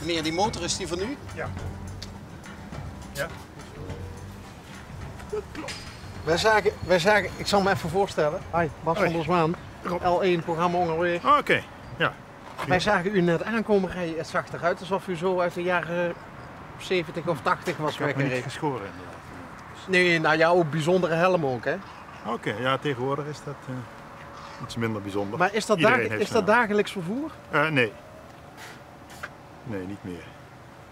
Meneer, die motor, is die van u? Ja. Ja. Dat klopt. Wij zagen, ik zal me even voorstellen. Hi, Bas van der Zwaan, L1 programma Onderweg. Oh, oké, ja. Wij zagen u net aankomen rijden. Het zag eruit alsof u zo uit de jaren 70 of 80 was Ik heb me niet weggereden. geschoren inderdaad. Nee, nou jouw bijzondere helm ook, hè? Oké, ja, tegenwoordig is dat iets minder bijzonder. Maar is dat, Iedereen heeft zo'n dagelijks vervoer? nee. Nee, niet meer.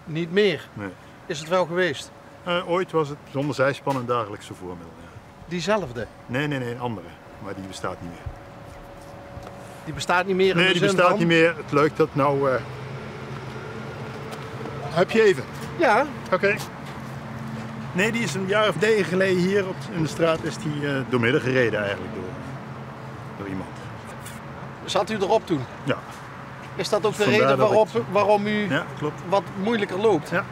Niet meer. Nee. Is het wel geweest? Ooit was het zonder zijspan een dagelijks vervoermiddel. Ja. Diezelfde? Nee, een andere. Maar die bestaat niet meer. Die bestaat niet meer in Nee, de die zin bestaat van... niet meer. Het leuk dat nou... Heb je even? Ja. Oké. Nee, die is een jaar of 9 geleden hier in de straat is die doormidden gereden eigenlijk door iemand. Zat u erop toen? Ja. Is dat ook de Vandaar reden dat waarom u Ja, klopt. wat moeilijker loopt? Ja.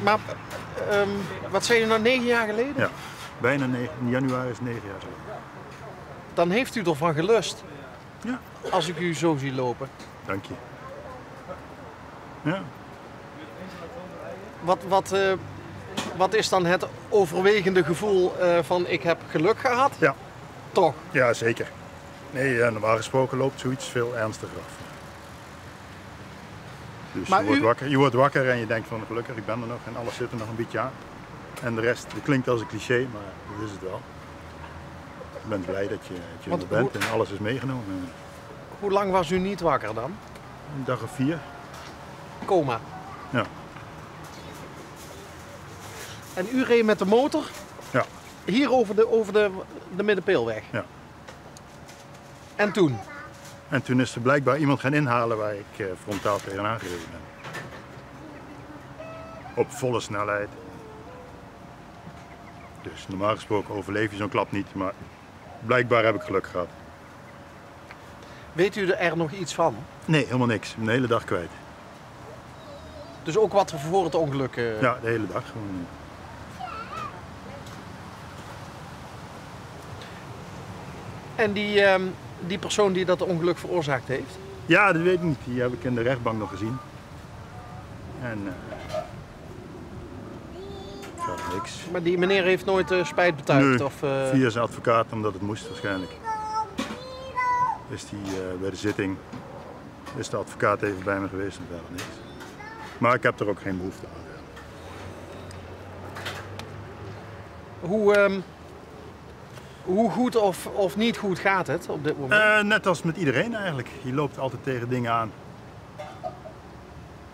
Maar, wat zei u nou, 9 jaar geleden? Ja. Bijna 9, in januari is 9 jaar geleden. Dan heeft u ervan gelust, Ja. als ik u zo zie lopen. Dank je. Ja. Wat is dan het overwegende gevoel van ik heb geluk gehad? Ja. Toch? Ja, zeker. Nee, normaal gesproken loopt zoiets veel ernstiger af. Dus Maar je wordt wakker en je denkt van gelukkig, ik ben er nog en alles zit er nog een beetje aan. En de rest, dat klinkt als een cliché, maar dat is het wel. Je bent blij dat je er bent en alles is meegenomen. Hoe lang was u niet wakker dan? Een dag of 4. Coma. Ja. En u reed met de motor Ja. hier over de Middenpeelweg? Ja. En toen? En toen is er blijkbaar iemand gaan inhalen waar ik frontaal tegenaan gereden ben. Op volle snelheid. Dus normaal gesproken overleef je zo'n klap niet, maar blijkbaar heb ik geluk gehad. Weet u er nog iets van? Nee, helemaal niks. Ik ben de hele dag kwijt. Dus ook wat voor het ongeluk? Ja, de hele dag gewoon. En die persoon die dat ongeluk veroorzaakt heeft? Ja, dat weet ik niet. Die heb ik in de rechtbank nog gezien. En verder niks. Maar die meneer heeft nooit spijt betuigd? Nee, Of, via zijn advocaat, omdat het moest waarschijnlijk. Is die bij de zitting, is de advocaat even bij me geweest en verder niks. Maar ik heb er ook geen behoefte aan. Hoe goed of niet goed gaat het op dit moment? Net als met iedereen eigenlijk. Je loopt altijd tegen dingen aan.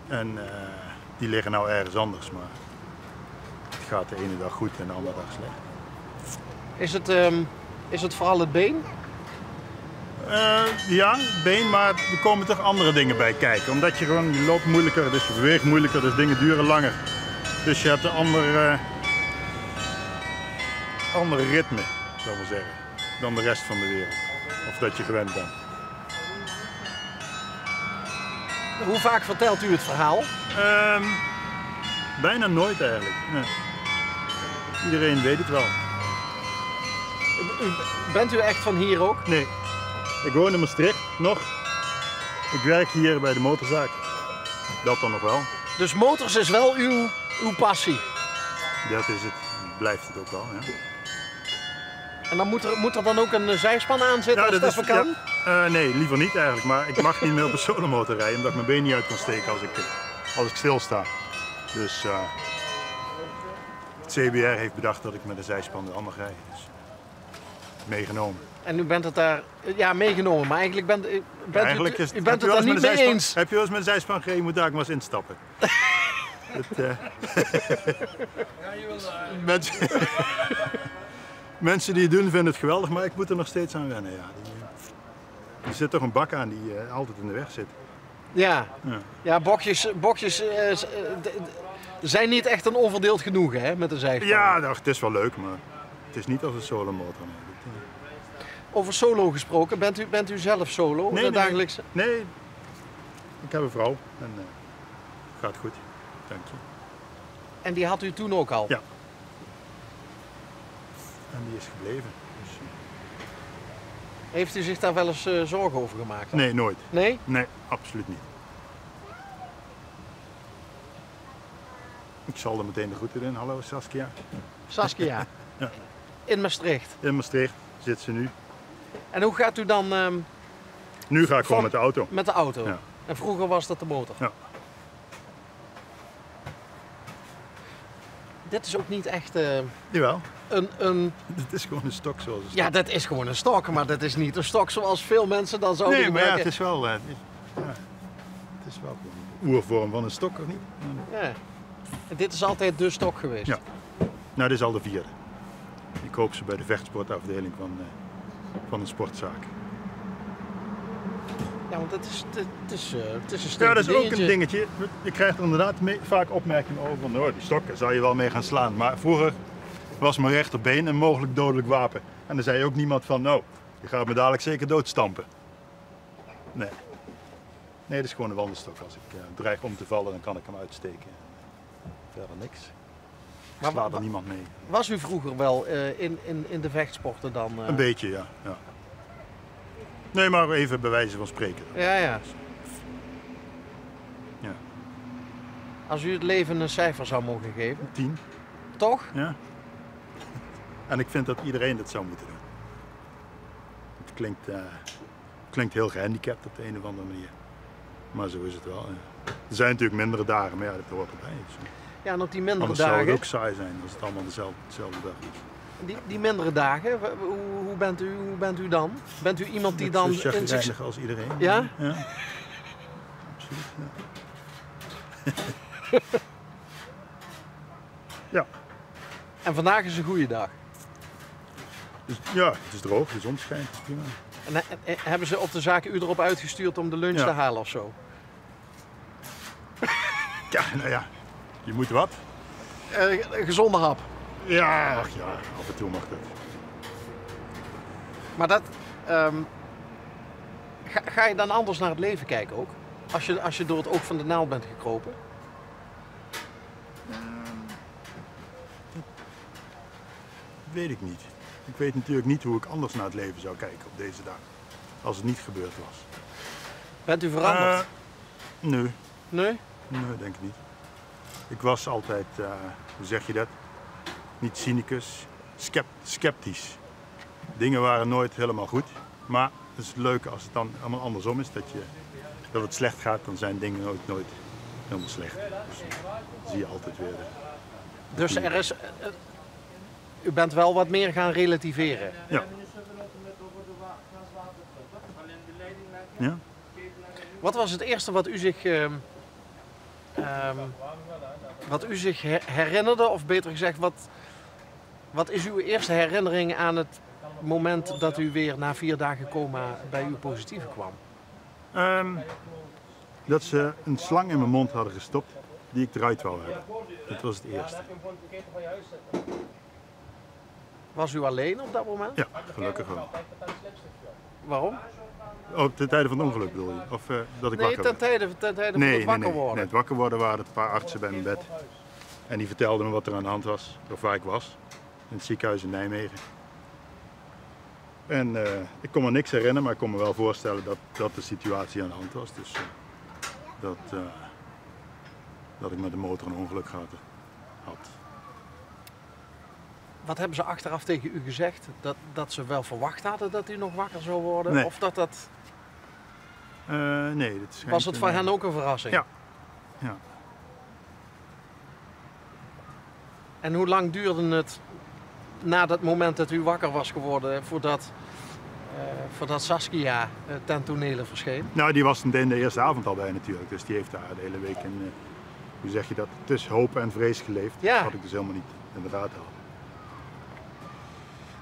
En die liggen nou ergens anders, maar het gaat de ene dag goed en de andere dag slecht. Is het vooral het been? Ja, het been, maar er komen toch andere dingen bij kijken. Omdat je loopt moeilijker, dus je beweegt moeilijker, dus dingen duren langer. Dus je hebt een andere ritme, zou ik maar zeggen, dan de rest van de wereld. Of dat je gewend bent. Hoe vaak vertelt u het verhaal? Bijna nooit eigenlijk. Nee. Iedereen weet het wel. Bent u echt van hier ook? Nee. Ik woon in Maastricht nog. Ik werk hier bij de motorzaak. Dat dan nog wel. Dus motors is wel uw passie? Dat is het. Blijft het ook wel. Ja. En dan moet er dan ook een zijspan aan zitten als dat even kan? Ja, nee, liever niet eigenlijk. Maar ik mag niet meer op een solomotor rijden omdat ik mijn been niet uit kan steken als ik stilsta. Dus het CBR heeft bedacht dat ik met een zijspan wel mag rijden. Dus meegenomen. En u bent het daar meegenomen, maar eigenlijk bent u het daar niet mee eens. Heb je wel eens met een zijspan gereden, moet daar maar eens instappen. Mensen die het doen vinden het geweldig, maar ik moet er nog steeds aan wennen. Ja. Er zit toch een bak aan die altijd in de weg zit. Ja, bokjes zijn niet echt een onverdeeld genoegen hè, met de zijspan. Ja, nou, het is wel leuk, maar het is niet als een solomotor. Over solo gesproken, bent u zelf solo? Nee, dagelijks? Nee, ik heb een vrouw en gaat goed, dank je. En die had u toen ook al? Ja. En die is gebleven. Dus, Heeft u zich daar wel eens zorgen over gemaakt? Nee, nooit. Nee? Nee, absoluut niet. Ik zal er meteen de groeten doen. Hallo Saskia. Saskia. Ja. In Maastricht. In Maastricht zit ze nu. En hoe gaat u dan Nu ga ik gewoon met de auto. met de auto? Ja. En vroeger was dat de motor? Ja. Dit is ook niet echt Jawel. een... Het is gewoon een stok zoals een stok. Ja, dat is gewoon een stok, maar dat is niet een stok zoals veel mensen dan zouden Nee, maar ja, denken. het is wel... het is wel een oervorm van een stok, of niet? Ja. En dit is altijd de stok geweest? Ja. Nou, dit is al de 4e. Ik koop ze bij de vechtsportafdeling van een sportzaak. Ja, want het is een stuk. Ja, dat is ook een dingetje. Je krijgt er inderdaad vaak opmerkingen over van, die stokken zou je wel mee gaan slaan. Maar vroeger was mijn rechterbeen een mogelijk dodelijk wapen. En dan zei ook niemand van, nou, je gaat me dadelijk zeker doodstampen. Nee. Nee, dat is gewoon een wandelstok. Als ik dreig om te vallen, dan kan ik hem uitsteken. Verder niks. Ik sla er niemand mee. Was u vroeger wel in de vechtsporten dan? Een beetje, ja. Nee, maar even bij wijze van spreken. Ja. Ja. Als u het leven een cijfer zou mogen geven? 10. Toch? Ja. En ik vind dat iedereen dat zou moeten doen. Het klinkt heel gehandicapt op de een of andere manier. Maar zo is het wel. Ja. Er zijn natuurlijk mindere dagen, maar ja, dat hoort erbij. Dus, Ja, en op die mindere anders zou dagen... het ook saai zijn als het allemaal dezelfde dag is. Die mindere dagen, hoe bent u dan? Bent u iemand die dan... Zo chagrijnig als iedereen. Ja? Ja. Absoluut, ja. Ja. En vandaag is een goede dag. Dus, ja, het is droog, de zon schijnt, het is prima. En hebben ze op de zaak u erop uitgestuurd om de lunch Ja. te halen of zo? Ja, nou ja, je moet wat. Een gezonde hap. Ja, ach ja, af en toe mag dat. Maar dat... ga je dan anders naar het leven kijken ook? Als je door het oog van de naald bent gekropen? Weet ik niet. Ik weet natuurlijk niet hoe ik anders naar het leven zou kijken op deze dag. Als het niet gebeurd was. Bent u veranderd? Nee. Nee? Nee, denk ik niet. Ik was altijd, hoe zeg je dat? Niet cynicus, sceptisch. Dingen waren nooit helemaal goed. Maar het is leuk als het dan allemaal andersom is. Dat het slecht gaat, dan zijn dingen nooit helemaal slecht. Dus dan zie je altijd weer. Dus er is... u bent wel wat meer gaan relativeren. Ja. Ja? Wat was het eerste wat u zich herinnerde? Of beter gezegd, wat is uw eerste herinnering aan het moment dat u weer na 4 dagen coma bij uw positieve kwam? Dat ze een slang in mijn mond hadden gestopt die ik eruit wou hebben. Dat was het eerste. Was u alleen op dat moment? Ja, gelukkig wel. Waarom? Oh, ten tijde van het ongeluk bedoel je? Of dat ik Nee, wakker ten werd? tijde van het wakker worden. Nee, het wakker worden waren een paar artsen bij mijn bed. En die vertelden me wat er aan de hand was, of waar ik was. In het ziekenhuis in Nijmegen. En ik kon me niks herinneren, maar ik kon me wel voorstellen dat de situatie aan de hand was. Dus dat ik met de motor een ongeluk had. Wat hebben ze achteraf tegen u gezegd? Dat ze wel verwacht hadden dat u nog wakker zou worden? Nee. Of dat... Nee, dat schijnt Was het voor hen ook een verrassing? Ja. En hoe lang duurde het na dat moment dat u wakker was geworden voordat Saskia ten tonele verscheen? Nou, die was de eerste avond al bij natuurlijk. Dus die heeft daar de hele week in, hoe zeg je dat, tussen hoop en vrees geleefd. Ja. Dat had ik dus helemaal niet in de gaten al.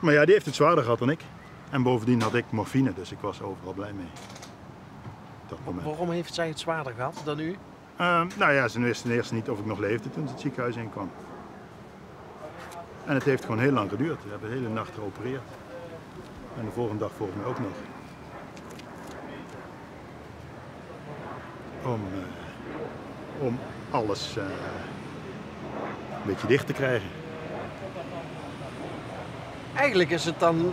Maar ja, die heeft het zwaarder gehad dan ik. En bovendien had ik morfine, dus ik was overal blij mee. Op dat moment. Waarom heeft zij het zwaarder gehad dan u? Nou ja, ze wisten eerst niet of ik nog leefde toen ze het ziekenhuis in kwam. En het heeft gewoon heel lang geduurd. We hebben de hele nacht geopereerd. En de volgende dag volgens mij ook nog. Om alles een beetje dicht te krijgen. Eigenlijk is het dan...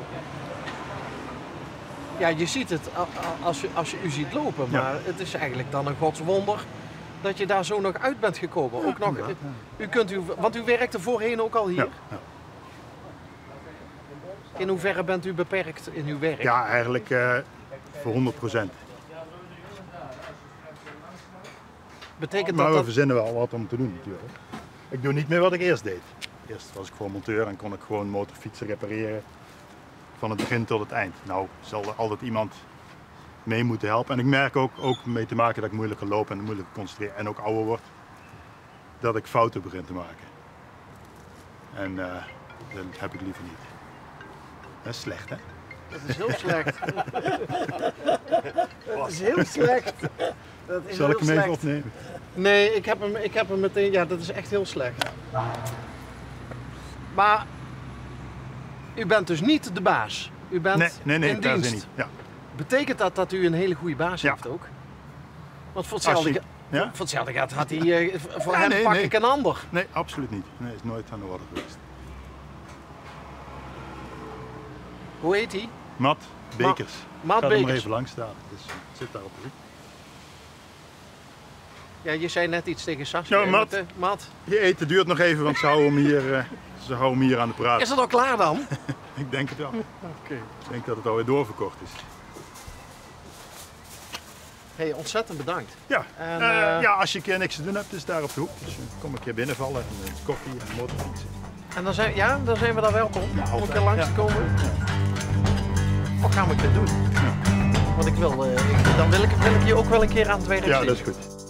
Ja, je ziet het als je u ziet lopen, maar Ja. het is eigenlijk dan een godswonder dat je daar zo nog uit bent gekomen. Ook nog, want u werkte voorheen ook al hier. Ja, ja. In hoeverre bent u beperkt in uw werk? Ja, eigenlijk voor 100%. Betekent Maar dat we dat... verzinnen wel wat om te doen natuurlijk. Ik doe niet meer wat ik eerst deed. Eerst was ik gewoon monteur en kon ik gewoon motorfietsen repareren. Van het begin tot het eind. Nou zal er altijd iemand mee moeten helpen. En ik merk ook mee te maken dat ik moeilijker loop en moeilijker concentreer. En ook ouder word. Dat ik fouten begin te maken. En dat heb ik liever niet. Dat is slecht, hè? Dat is heel slecht. Dat is heel slecht. Dat is Zal ik heel hem even slecht. opnemen? Nee, ik heb hem meteen... Ja, dat is echt heel slecht. Maar u bent dus niet de baas. U bent Nee, in per se dienst. niet. Ja. Betekent dat dat u een hele goede baas Ja. heeft ook? Want voor Als je- hetzelfde, ja? voor hetzelfde gaat had hij... voor Ja, hem nee, pak nee. ik een ander. Nee, absoluut niet. Nee, is nooit aan de orde geweest. Hoe heet hij? Matt Bekers. Matt Ga er maar Bekers. even langs staan. Dus zit daar op de hoek. Ja, je zei net iets tegen Saskia. Ja, Matt. Matt. Je eten duurt nog even, want ze houden hem hier aan de praat. Is het al klaar dan? Ik denk het wel. Oké. Ik denk dat het alweer doorverkocht is. Hey, ontzettend bedankt. Ja, En, ja, als je een keer niks te doen hebt, is daar op de hoek. Dus kom een keer binnenvallen en koffie en motorfietsen. En dan zijn we daar welkom om een keer langs te komen. Wat gaan we een keer doen? Want dan wil ik je ook wel een keer aan het werk Ja, zien. dat is goed.